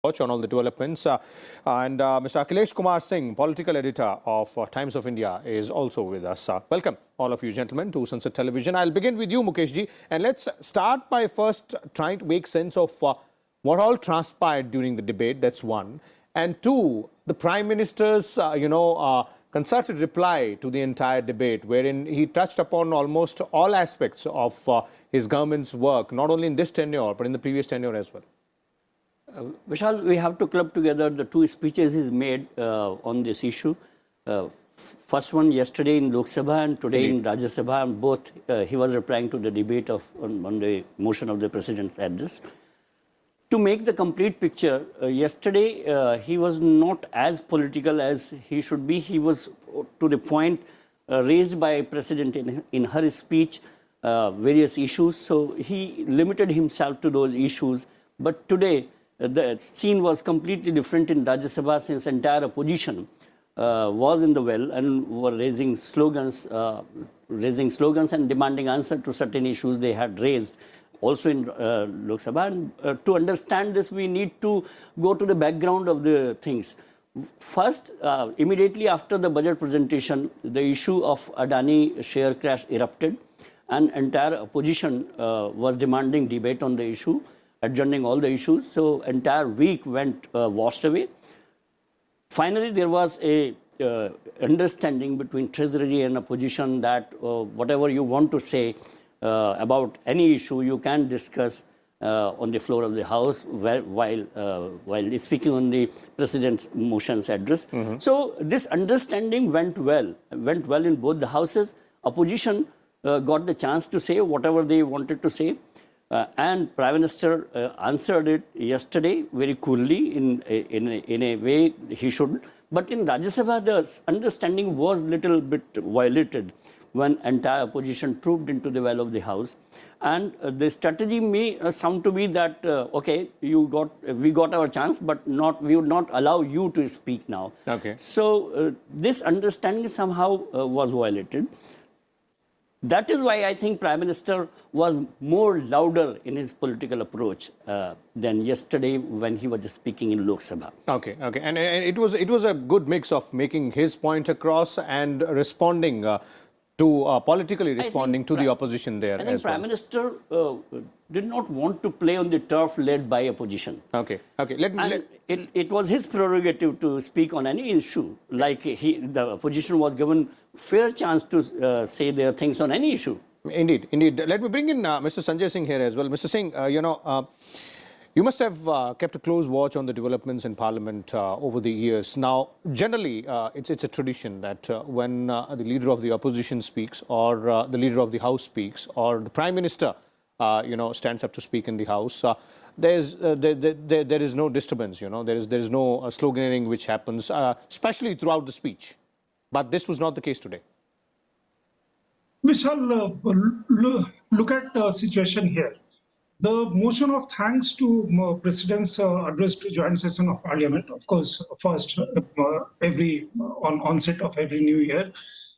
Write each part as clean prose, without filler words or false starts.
watch on all the developments. Mr. Akhilesh Kumar Singh, political editor of Times of India, is also with us. Welcome, all of you gentlemen, to Sansad Television. I'll begin with you, Mukesh ji, and let's start by first trying to make sense of what all transpired during the debate. That's one. And two, the Prime Minister's, concerted reply to the entire debate, wherein he touched upon almost all aspects of his government's work, not only in this tenure, but in the previous tenure as well. Vishal, we have to club together the two speeches he's made on this issue. First one yesterday in Lok Sabha and today in Rajya Sabha, and both he was replying to the debate on the motion of the President's address. To make the complete picture, yesterday he was not as political as he should be. He was to the point raised by President in her speech, various issues. So he limited himself to those issues. But today, the scene was completely different in Rajya Sabha, since entire opposition was in the well and were raising slogans and demanding answer to certain issues they had raised also in Lok Sabha. And to understand this, we need to go to the background of the things. First, immediately after the budget presentation, the issue of Adani share crash erupted, and entire opposition was demanding debate on the issue, adjourning all the issues. So entire week went washed away. Finally, there was a understanding between Treasury and opposition that whatever you want to say about any issue, you can discuss on the floor of the House while speaking on the President's motions address. So this understanding went well in both the houses. Opposition got the chance to say whatever they wanted to say. And Prime Minister answered it yesterday very coolly in a way he should. But in Rajya Sabha, the understanding was little bit violated when entire opposition trooped into the well of the House. And the strategy may sound to be that, okay, we got our chance, but we would not allow you to speak now. Okay. So this understanding somehow was violated. That is why I think Prime Minister was more louder in his political approach than yesterday when he was speaking in Lok Sabha. Okay, okay, and it was a good mix of making his point across and responding politically responding to the opposition there. I think Prime Minister did not want to play on the turf led by opposition. Okay, okay. It was his prerogative to speak on any issue. Like the opposition was given fair chance to say their things on any issue. Indeed, indeed. Let me bring in Mr. Sanjay Singh here as well. Mr. Singh, you must have kept a close watch on the developments in Parliament over the years. Now, generally, it's a tradition that when the leader of the opposition speaks, or the leader of the House speaks, or the Prime Minister, stands up to speak in the House, there is no disturbance. There is no sloganeering which happens, especially throughout the speech. But this was not the case today. Vishal, look at the situation here. The motion of thanks to President's address to joint session of Parliament, of course, first on onset of every new year,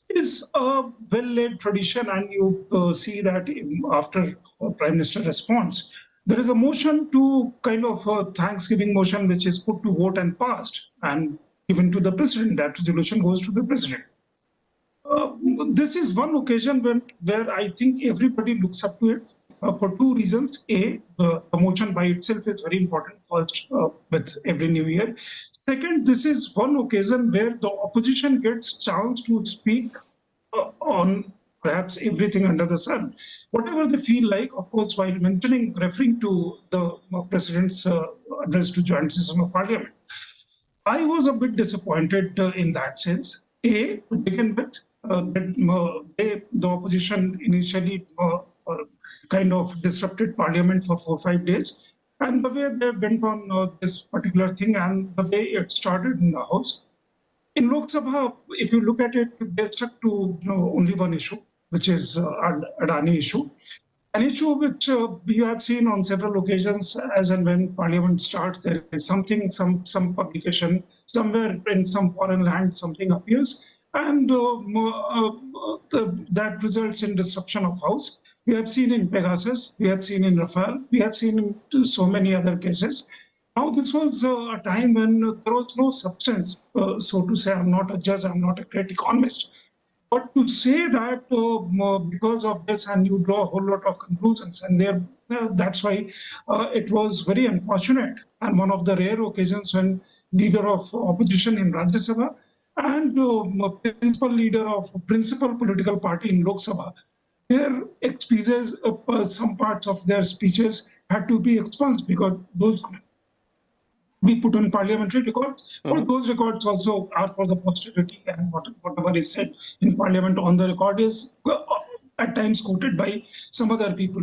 is a well-laid tradition, and you see that after Prime Minister responds, there is a motion to kind of Thanksgiving motion which is put to vote and passed and given to the President. That resolution goes to the President. This is one occasion where I think everybody looks up to it. For two reasons. A, the motion by itself is very important, first, with every new year. Second, this is one occasion where the opposition gets chance to speak on perhaps everything under the sun. Whatever they feel like, of course, while referring to the President's address to joint session of Parliament. I was a bit disappointed in that sense. A, to begin with, the opposition initially kind of disrupted Parliament for 4 or 5 days. And the way they went on this particular thing and the way it started in the House. In Lok Sabha, if you look at it, they stuck to only one issue, which is Adani issue. An issue which you have seen on several occasions, as and when Parliament starts, there is something, some publication, somewhere in some foreign land, something appears, and that results in disruption of House. We have seen in Pegasus, we have seen in Rafale, we have seen in so many other cases. Now, this was a time when there was no substance, so to say. I'm not a judge, I'm not a great economist. But to say that because of this, and you draw a whole lot of conclusions, and there, that's why it was very unfortunate, and one of the rare occasions when leader of opposition in Rajya Sabha and principal leader of principal political party in Lok Sabha, their speeches, some parts of their speeches had to be expunged because those be put on parliamentary records, or those records also are for the posterity, and whatever is said in parliament on the record is at times quoted by some other people.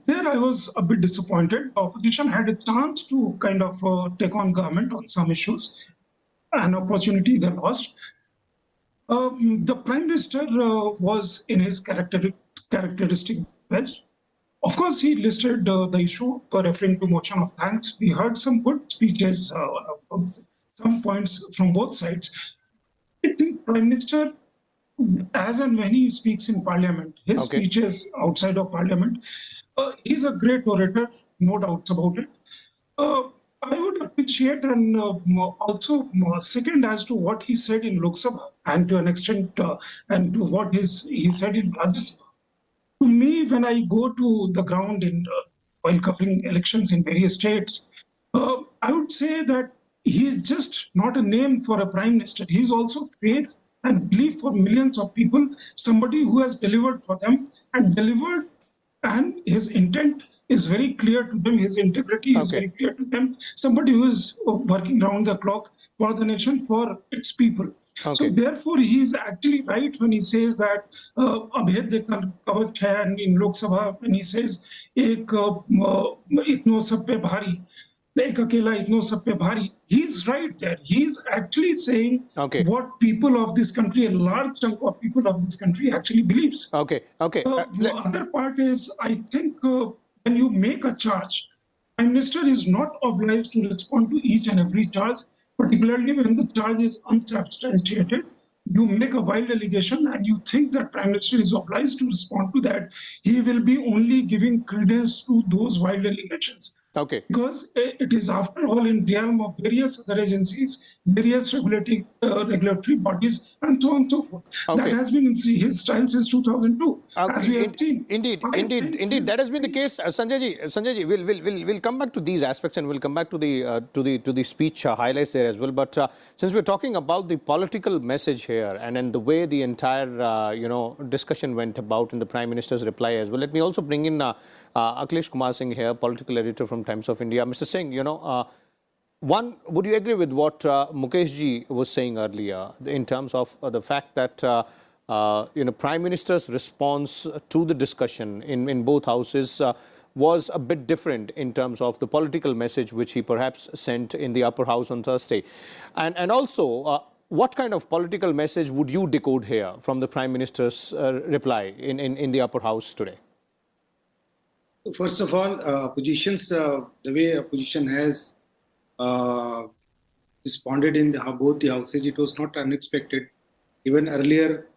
There I was a bit disappointed. The opposition had a chance to kind of take on government on some issues, an opportunity they lost. The Prime Minister was in his characteristic best. Of course, he listed the issue referring to motion of thanks. We heard some good speeches, some points from both sides. I think Prime Minister, as and when he speaks in Parliament, his speeches outside of Parliament, he's a great orator, no doubts about it. I would appreciate and also second as to what he said in Lok Sabha and to an extent and to what he said in Rajya Sabha. To me, when I go to the ground while covering elections in various states, I would say that he is just not a name for a prime minister. He is also faith and belief for millions of people, somebody who has delivered for them and delivered, and his intent is very clear to them, his integrity is very clear to them, somebody who is working round the clock for the nation, for its people. So therefore, he is actually right when he says that Abhed Kavach hai, and in Lok Sabha when he says ek itno sab pe bhari, ek akela itno sab pe bhari. He is right there. He is actually saying what people of this country, a large chunk of people of this country actually believes. The other part is, I think when you make a charge, Prime Minister is not obliged to respond to each and every charge, particularly when the charge is unsubstantiated. You make a wild allegation and you think that Prime Minister is obliged to respond to that. He will be only giving credence to those wild allegations. Because it is, after all, in realm of various other agencies, various regulatory bodies, and so on and so forth. That has been in his style since 2002, as we have seen. Indeed. That has been the case. Sanjay ji, we'll come back to these aspects, and we'll come back to the speech highlights there as well. But since we're talking about the political message here, and then the way the entire discussion went about in the Prime Minister's reply as well, let me also bring in Akhilesh Kumar Singh here, political editor from Times of India. Mr. Singh, one, would you agree with what Mukesh ji was saying earlier in terms of the fact that Prime Minister's response to the discussion in both houses was a bit different in terms of the political message which he perhaps sent in the upper house on Thursday, and also what kind of political message would you decode here from the Prime Minister's reply in the upper house today? First of all, oppositions, the way opposition has responded in both the houses, it was not unexpected. Even earlier,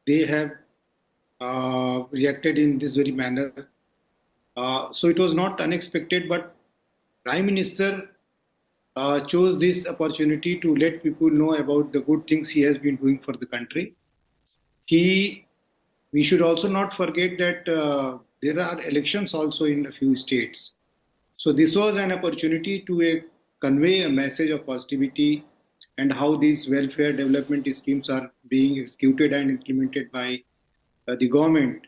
they have reacted in this very manner. So it was not unexpected, but Prime Minister chose this opportunity to let people know about the good things he has been doing for the country. We should also not forget that there are elections also in a few states. So this was an opportunity to convey a message of positivity and how these welfare development schemes are being executed and implemented by the government.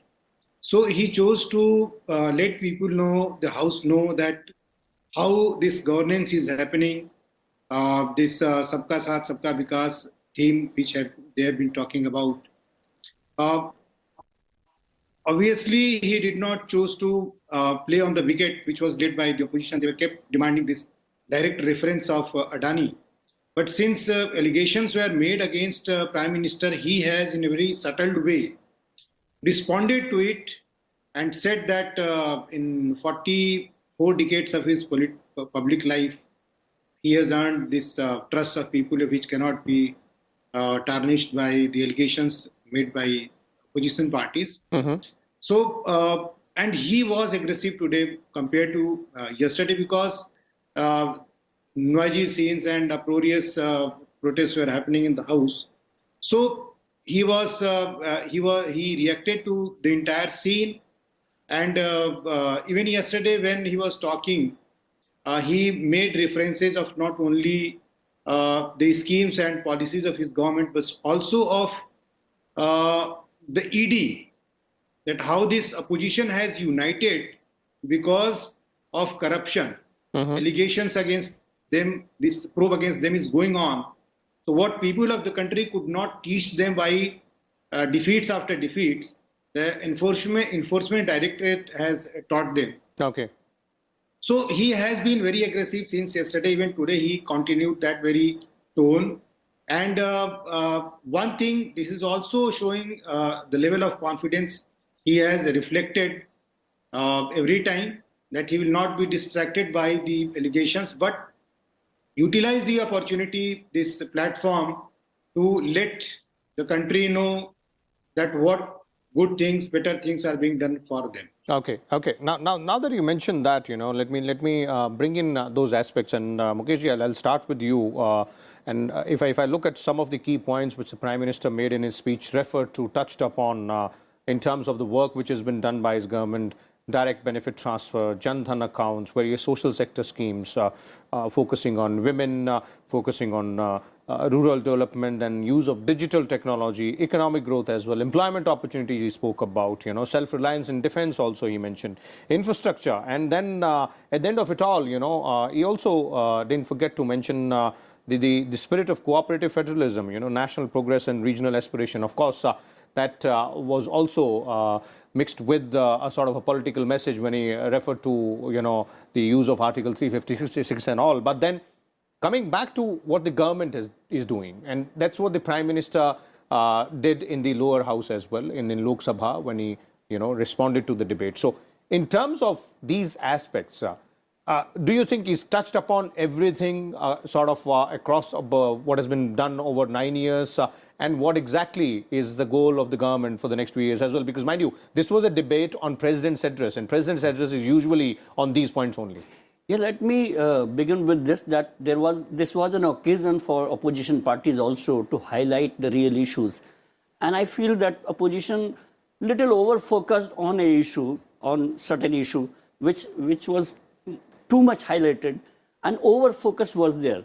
So he chose to let people know, the House know, that how this governance is happening, this Sabka Saath, Sabka Vikas theme which they have been talking about. Obviously, he did not choose to play on the wicket which was led by the opposition. They were kept demanding this direct reference of Adani. But since allegations were made against Prime Minister, he has in a very subtle way responded to it and said that in 44 decades of his public life, he has earned this trust of people which cannot be tarnished by the allegations made by opposition parties. So, and he was aggressive today compared to yesterday, because noisy scenes and uproarious protests were happening in the house. So he reacted to the entire scene, and even yesterday when he was talking, he made references of not only the schemes and policies of his government, but also of the ED, that how this opposition has united because of corruption. Allegations against them, this probe against them is going on. So what people of the country could not teach them by defeats after defeats, the enforcement directorate has taught them. Okay. So he has been very aggressive since yesterday. Even today, he continued that very tone. And one thing, this is also showing the level of confidence he has reflected every time, that he will not be distracted by the allegations, but utilize the opportunity, this platform, to let the country know that what good things, better things are being done for them. Okay. Now that you mentioned that, let me bring in those aspects. And Mukeshji, I'll start with you. And if I look at some of the key points which the Prime Minister made in his speech, referred to, touched upon in terms of the work which has been done by his government, direct benefit transfer, Jan Dhan accounts, various social sector schemes, focusing on women, focusing on rural development and use of digital technology, economic growth as well, employment opportunities he spoke about, self-reliance in defense also he mentioned, infrastructure. And then at the end of it all, he also didn't forget to mention the spirit of cooperative federalism, national progress and regional aspiration. Of course, that was also mixed with a sort of a political message when he referred to, the use of Article 356 and all. But then coming back to what the government is doing, and that's what the Prime Minister did in the lower house as well, in Lok Sabha, when he, responded to the debate. So in terms of these aspects, do you think he's touched upon everything across what has been done over 9 years? And what exactly is the goal of the government for the next 2 years as well? Because mind you, this was a debate on President's address, and President's address is usually on these points only. Yeah, let me begin with this, that this was an occasion for opposition parties also to highlight the real issues. And I feel that opposition little over-focused on a issue, on certain issue, which was too much highlighted, and over-focus was there.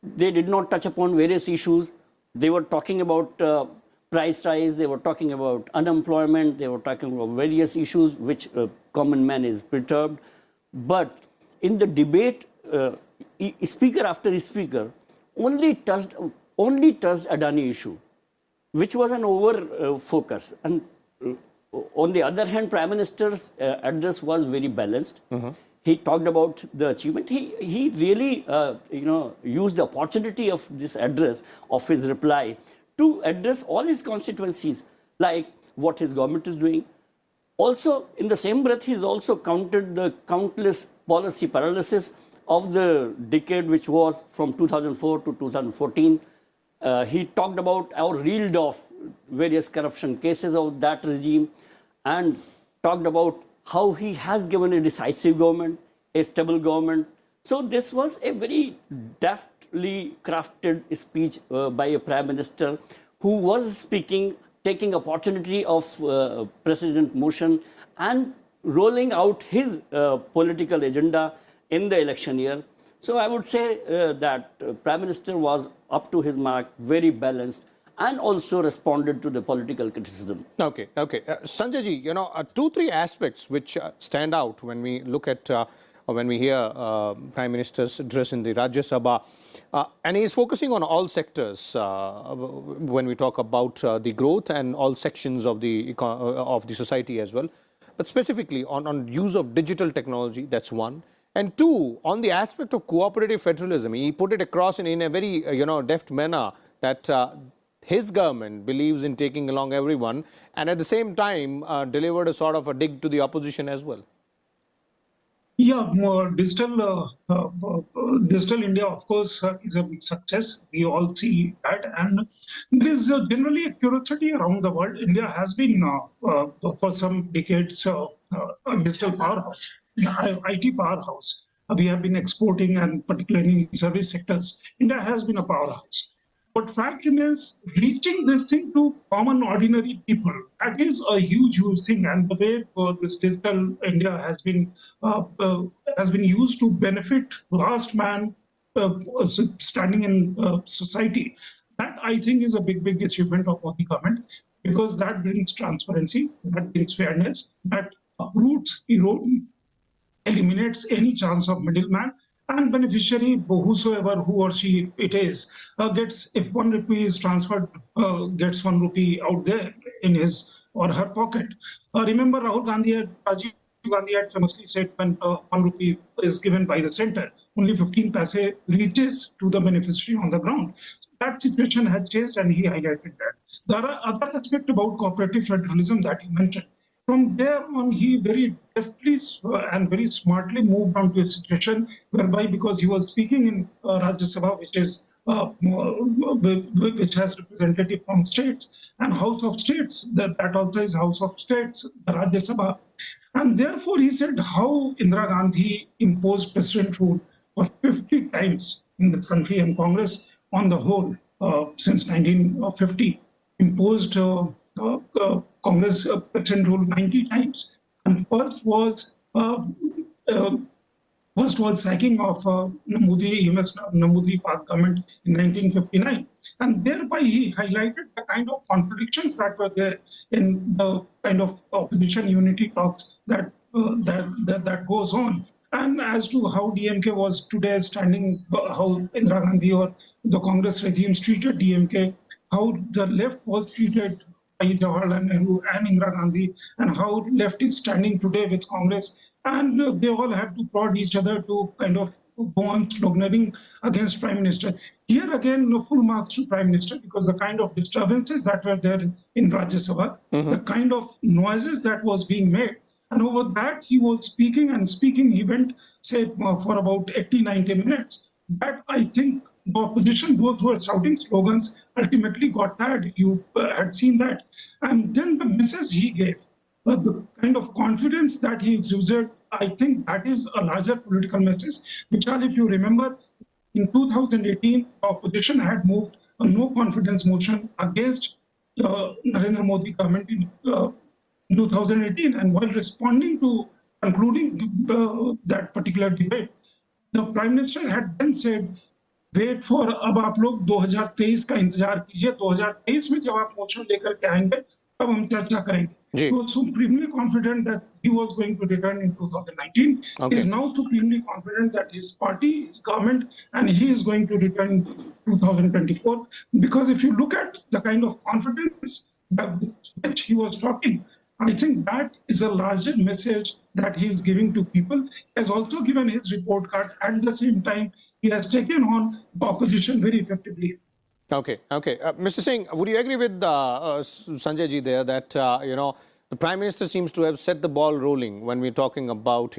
They did not touch upon various issues. They were talking about price rise, they were talking about unemployment, they were talking about various issues which common man is perturbed. But in the debate, speaker after speaker only touched Adani issue, which was an over focus. And on the other hand, Prime Minister's address was very balanced. He talked about the achievement. He really used the opportunity of this address, of his reply, to address all his constituencies, like what his government is doing. Also, in the same breath, he's also counted the countless policy paralysis of the decade, which was from 2004 to 2014. He talked about or reeled off various corruption cases of that regime, and talked about how he has given a decisive government, a stable government. So this was a very deftly crafted speech by a Prime Minister who was speaking, taking opportunity of President motion and rolling out his political agenda in the election year. So I would say that Prime Minister was up to his mark, very balanced, and also responded to the political criticism. Okay. Sanjay ji, 2-3 aspects which stand out when we look at, when we hear Prime Minister's address in the Rajya Sabha. And he is focusing on all sectors when we talk about the growth and all sections of the society as well. But specifically on use of digital technology, that's one. And two, on the aspect of cooperative federalism, he put it across in a very, deft manner that his government believes in taking along everyone, and at the same time delivered a sort of a dig to the opposition as well. Yeah, digital India, of course, is a big success. We all see that, and there is generally a curiosity around the world. India has been, for some decades, a digital powerhouse, IT powerhouse. we have been exporting, and particularly in service sectors, India has been a powerhouse. But fact remains, reaching this thing to common ordinary people, that is a huge, huge thing. And the way this digital India has been used to benefit last man standing in society, that I think is a big, big achievement of Modi government, because that brings transparency, that brings fairness, that uproots, erodes, eliminates any chance of middleman, and beneficiary, whosoever who or she it is, gets, if 1 rupee is transferred, gets 1 rupee out there in his or her pocket. Remember, Rajiv Gandhi had famously said, when 1 rupee is given by the center, only 15 paise reaches to the beneficiary on the ground. That situation had changed, and he highlighted that. There are other aspects about cooperative federalism that he mentioned. From there on, he very deftly and very smartly moved on to a situation whereby, because he was speaking in Rajya Sabha, which has representative from states, and House of States, that also is House of States, the Rajya Sabha. And therefore, he said how Indira Gandhi imposed president rule for 50 times in this country, and Congress on the whole, since 1950, imposed Congress president rule 90 times. And first was sacking of Namudi Park government in 1959. And thereby he highlighted the kind of contradictions that were there in the kind of opposition unity talks that goes on. And as to how DMK was today standing, how Indira Gandhi or the Congress regimes treated DMK, how the left was treated by Jawaharlal Nehru and Indira Gandhi, and how left is standing today with Congress. And they all had to prod each other to kind of go on sloganeering against Prime Minister. Here again, no full marks to Prime Minister, because the kind of disturbances that were there in Rajya Sabha, the kind of noises that was being made, and over that he was speaking and speaking. He went, say, for about 80, 90 minutes. That I think the opposition, those who were shouting slogans, ultimately got tired, if you had seen that. And then the message he gave, the kind of confidence that he exuded, I think that is a larger political message. Vishal, if you remember, in 2018, the opposition had moved a no confidence motion against Narendra Modi government in 2018. And while responding to concluding that particular debate, the Prime Minister had then said, wait for, अब आप लोग 2023 का इंतजार कीजिए, 2023 में जब आप motion लेकर के आएंगे तब हम चर्चा करेंगे. He was supremely confident that he was going to return in 2019. He is now supremely confident that his party, his government, and he is going to return in 2024. Because if you look at the kind of confidence which he was talking, I think that is a larger message that he is giving to people. He has also given his report card. At the same time, he has taken on the opposition very effectively. Okay. Mr. Singh, would you agree with Sanjay ji there that, the Prime Minister seems to have set the ball rolling when we're talking about,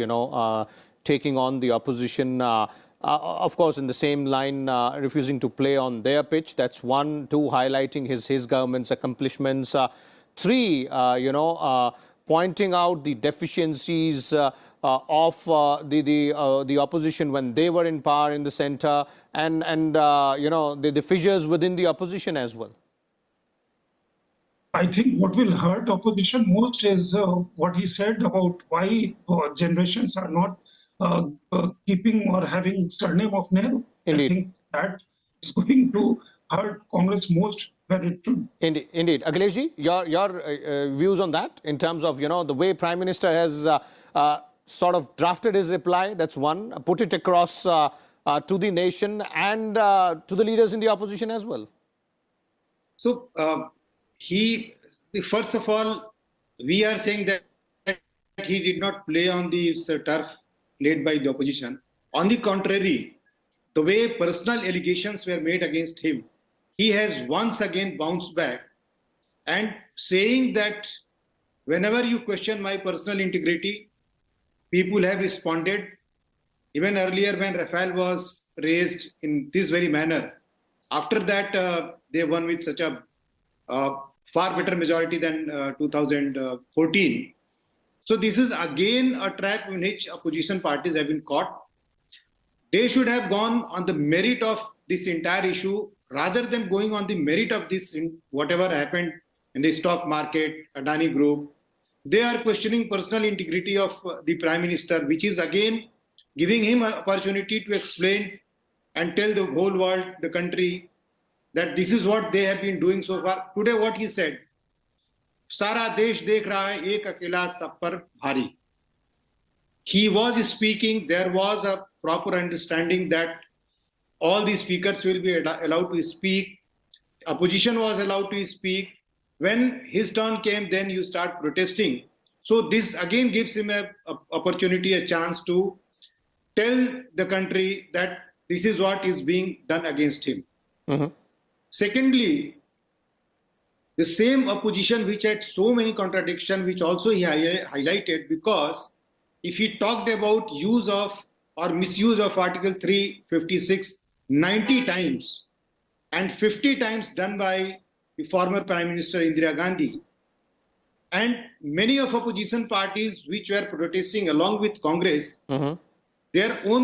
taking on the opposition, of course, in the same line, refusing to play on their pitch. That's one. Two, highlighting his government's accomplishments. Three, pointing out the deficiencies of the opposition when they were in power in the center, and the fissures within the opposition as well. I think what will hurt opposition most is what he said about why generations are not keeping or having surname of Nehru. Indeed. I think that is going to hurt Congress most. Indeed. Akhilesh ji, your views on that in terms of, the way Prime Minister has sort of drafted his reply, that's one, put it across to the nation and to the leaders in the opposition as well. So, first of all, we are saying that he did not play on the turf played by the opposition. On the contrary, the way personal allegations were made against him, he has once again bounced back and saying that whenever you question my personal integrity, people have responded. Even earlier when Rafale was raised in this very manner, after that they won with such a far better majority than 2014. So this is again a trap in which opposition parties have been caught. They should have gone on the merit of this entire issue rather than going on the merit of this, whatever happened in the stock market, Adani Group. They are questioning personal integrity of the Prime Minister, which is again giving him an opportunity to explain and tell the whole world, the country, that this is what they have been doing so far. Today what he said, Sara desh dekh raha hai, ek akela sab par bhari. He was speaking, there was a proper understanding that all the speakers will be allowed to speak. Opposition was allowed to speak. When his turn came, then you start protesting. So this again gives him a opportunity, a chance to tell the country that this is what is being done against him. Secondly, the same opposition which had so many contradictions, which also he highlighted, because if he talked about use of or misuse of Article 356 90 times and 50 times done by the former Prime Minister Indira Gandhi, and many of opposition parties which were protesting along with Congress, their own